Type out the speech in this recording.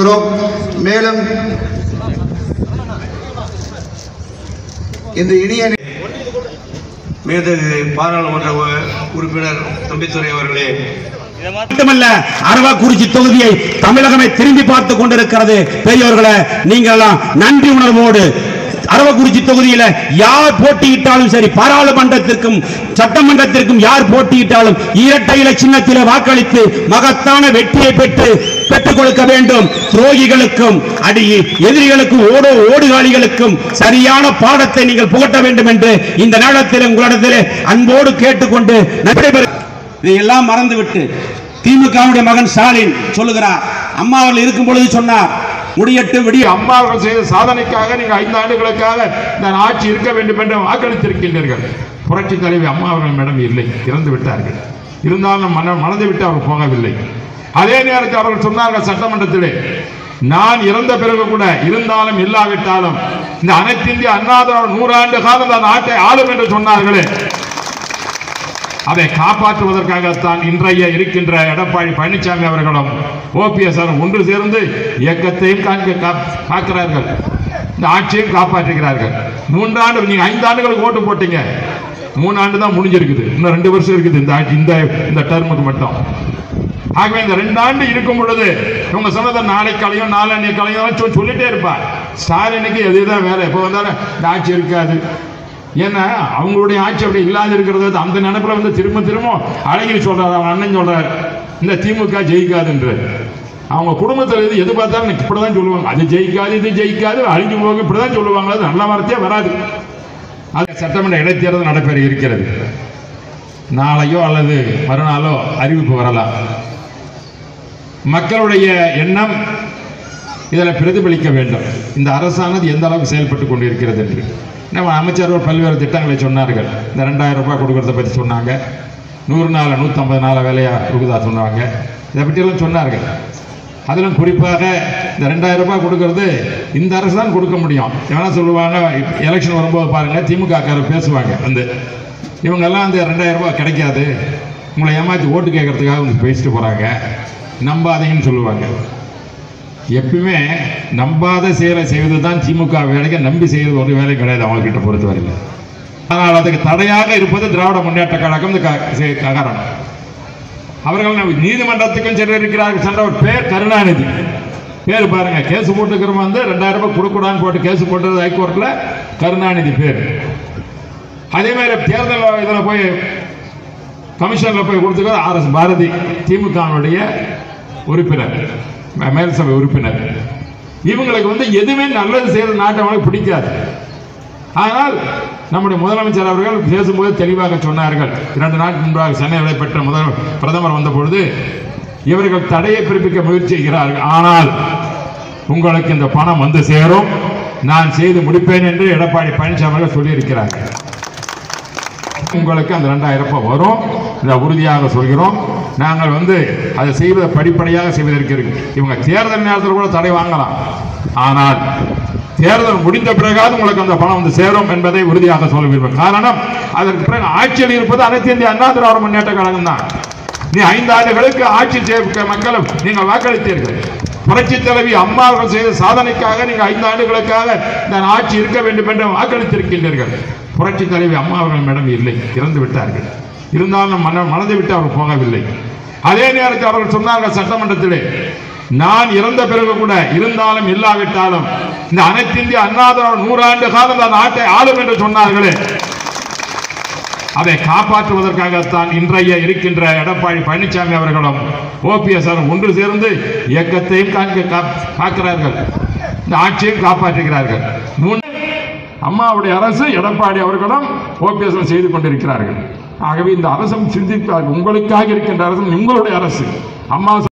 கொள்கிறோம். மேலும் இந்த இனிய மேதகு பாராளுமன்ற உறுப்பினர் தம்பித்துரை அவர்களே, மட்டுமல்ல அரவக்குறிச்சி தொகுதியை தமிழகமே திரும்பி பார்த்துக் கொண்டிருக்கிறது. பெரியவர்களே, நீங்களெல்லாம் நன்றி உணர்வோடு அரவக்குறிச்சி தொகுதியில யார் போட்டியிட்டாலும் சரி, பாராளுமன்றத்திற்கும் சட்டமன்றத்திற்கும் யார் போட்டியிட்டாலும் இரட்டை இலை சின்னத்திலே வாக்களித்து மகத்தான வெற்றியை பெற்றுக் கொடுக்க வேண்டும். துரோகிகளுக்கும் எதிரிகளுக்கும் ஓடுகாலிகளுக்கும் சரியான பாடத்தை நீங்கள் புகட்ட வேண்டும் என்று இந்த நேரத்தில் உங்களிடத்திலே அன்போடு கேட்டுக்கொண்டு இதையெல்லாம் மறந்துவிட்டு திமுகவுடைய மகன் ஸ்டாலின் சொல்லுகிறார், அம்மா அவர்கள் இருக்கும் பொழுது சொன்னார், முடியட்டு விடிய அம்மா அவர்கள் செய்த சாதனைக்காக நீங்கள் 5 ஆண்டுகளுக்காக இந்த ஆட்சி இருக்க வேண்டும் என்று வாக்களித்திருக்கின்றீர்கள். புரட்சி தலைவி அம்மா அவர்கள் மேடம் இல்லை, இறந்து விட்டார்கள். இருந்தாலும் மறந்து விட்டு அவர் போகவில்லை. அதே நேரத்தில் அவர்கள் சொன்னார்கள் சட்டமன்றத்திலே, நான் இறந்த பிறகு கூட இருந்தாலும் இல்லாவிட்டாலும் இந்த அனைத்து இந்திய அண்ணா திராவிட 100 ஆண்டு காலம் அந்த நாட்டை ஆளும் என்று சொன்னார்களே, அதை காப்பாற்றுவதற்காகத்தான் இன்றைய இருக்கின்ற எடப்பாடி பழனிசாமி அவர்களும் ஓபிஎஸ் ஒன்று சேர்ந்து இயக்கத்தையும் காக்கிறார்கள், இந்த ஆட்சியையும் காப்பாற்றுகிறார்கள். 3 ஆண்டு, நீங்க 5 ஆண்டுகளுக்கு ஓட்டு போட்டீங்க, 3 ஆண்டு தான் முடிஞ்சிருக்குது, இன்னும் 2 வருஷம் இருக்குது இந்த ஆட்சி, இந்த டர்முக்கு மட்டும். ஆகவே இந்த 2 ஆண்டு இருக்கும் பொழுது இவங்க சொன்னதை நாளை கலையும் நாளை கலையும் சொல்லிட்டே இருப்பார். ஸ்டாலினுக்கு எதுதான் வேலை, எப்போ வந்தாலும் இந்த ஆட்சி இருக்காது. ஏன்னா அவங்களுடைய ஆட்சி அப்படி இல்லாத இருக்கிறது. அந்த நினைப்புல வந்து திரும்ப அழகிரி சொல்றாரு, அவங்க அண்ணன் சொல்றாரு, இந்த திமுக ஜெயிக்காது என்று. அவங்க குடும்பத்தில் எது பார்த்தாலும் இப்படிதான் சொல்லுவாங்க, அது ஜெயிக்காது இது ஜெயிக்காது அழிஞ்சு போக இப்படிதான் சொல்லுவாங்க. அது நல்ல வார்த்தையே வராது. அது சட்டமன்ற இடைத்தேர்தல் நடைபெற இருக்கிறது. நாளையோ அல்லது மறுநாளோ அறிவிப்பு வரலாம். மக்களுடைய எண்ணம் இதில் பிரதிபலிக்க வேண்டும், இந்த அரசானது எந்த அளவுக்கு செயல்பட்டு கொண்டிருக்கிறது என்று. நம்ம அமைச்சர்கள் பல்வேறு திட்டங்களை சொன்னார்கள். இந்த 2000 ரூபாய் கொடுக்கறத பற்றி சொன்னாங்க, 100 நாள் 150 நாள் வேலையாக கொடுக்குதா சொன்னாங்க, இதை பற்றியெல்லாம் சொன்னார்கள். அதிலும் குறிப்பாக இந்த 2000 ரூபாய் கொடுக்கறது இந்த அரசு தான் கொடுக்க முடியும். எவனா சொல்லுவாங்க, எலெக்ஷன் வரும்போது பாருங்க திமுகக்காரர் பேசுவாங்க, வந்து இவங்கெல்லாம் அந்த 2000 ரூபாய் கிடைக்காது, உங்களை ஏமாற்றி ஓட்டு கேட்கறதுக்காக வந்து பேசிட்டு போறாங்க, நம்பாதீங்கன்னு சொல்லுவாங்க. எப்பவுமே நம்பாத செயலை செய்வது தான் திமுக வேலைக்கு, நம்பி செய்வது ஒரு வேலை கிடையாது அவங்க கிட்ட பொறுத்தவரையில். ஆனால் அதுக்கு தடையாக இருப்பது திராவிட முன்னேற்ற கழகம் காரணம். அவர்கள் நீதிமன்றத்துக்கும் சென்றிருக்கிறார்கள். சென்ற ஒரு பேர் கருணாநிதி பேர் பாருங்க, கேஸ் போட்டுக்கிறவங்க வந்து 2000 ரூபாய் கொடுக்கூடாதுன்னு போட்டு கேஸ் போட்டது ஹைகோர்ட்ல, கருணாநிதி பேர். அதே மாதிரி தேர்தல் இதில் போய் கமிஷன்ல போய் கொடுத்துக்கிற RS பாரதி, திமுகவுடைய உறுப்பினர், மேல்சபை உறுப்பினர். இவங்களுக்கு வந்து எதுவுமே நல்லது செய்யறது நாட்டவங்களுக்கு பிடிக்காது. ஆனால் நம்முடைய முதலமைச்சர் அவர்கள் பேசும்போது தெளிவாக சொன்னார்கள். 2 நாட்கள் முன்பாக சென்னையில் நடைபெற்ற பிரதமர் வந்த பொழுது, இவர்கள் தடையை பிறப்பிக்க முயற்சி செய்கிறார்கள், ஆனால் உங்களுக்கு இந்த பணம் வந்து சேரும், நான் செய்து முடிப்பேன் என்று எடப்பாடி பழனிசாமி அவர்கள் சொல்லியிருக்கிறார்கள். உங்களுக்கு அந்த 2000 ரூபாய் வரும், இதை உறுதியாக சொல்கிறோம். நாங்கள் வந்து அதை செய்வதை படிப்படியாக செய்வதற்கு இவங்க தேர்தல் நேரத்தில் கூட தடை வாங்கலாம், ஆனால் தேர்தல் முடிந்த பிறகாவது உங்களுக்கு அந்த பணம் வந்து சேரும் என்பதை உறுதியாக சொல்ல விரும்புகிறேன். காரணம், அதற்கு பிறகு ஆட்சியில் இருப்பது அனைத்து இந்திய அண்ணா திராவிட முன்னேற்ற கழகம் தான். நீ 5 ஆண்டுகளுக்கு ஆட்சி மக்களும் நீங்கள் வாக்களித்தீர்கள். புரட்சி தலைவி அம்மா அவர்கள் செய்த சாதனைக்காக நீங்கள் 5 ஆண்டுகளுக்காக இந்த ஆட்சி இருக்க வேண்டும் என்று வாக்களித்திருக்கின்றீர்கள். புரட்சி தலைவி அம்மா அவர்கள் மேடம் இல்லை, இறந்து விட்டார்கள். இருந்தாலும் மறந்து விட்டு அவர் போகவில்லை. அதே நேரத்தில் அவர்கள் சொன்னார்கள் சட்டமன்றத்திலே, நான் இறந்த பிறகு கூட இருந்தாலும் இல்லாவிட்டாலும் இந்த அனைத்து இந்திய அண்ணா திராவிட 100 ஆண்டு காலம் அந்த நாட்டை ஆளும் என்று சொன்னார்களே, அதை காப்பாற்றுவதற்காகத்தான் இன்றைய இருக்கின்ற எடப்பாடி பழனிசாமி அவர்களும் ஓபிஎஸ் ஒன்று சேர்ந்து இயக்கத்தையும் காக்கிறார்கள், இந்த ஆட்சியையும் காப்பாற்றுகிறார்கள். அம்மாவுடைய அரசு எடப்பாடி அவர்களும் ஓபிஎஸ் செய்து கொண்டிருக்கிறார்கள். ஆகவே இந்த அரசும் சிந்தித்தார்கள், உங்களுக்காக இருக்கின்ற அரசு உங்களுடைய அரசு. அம்மா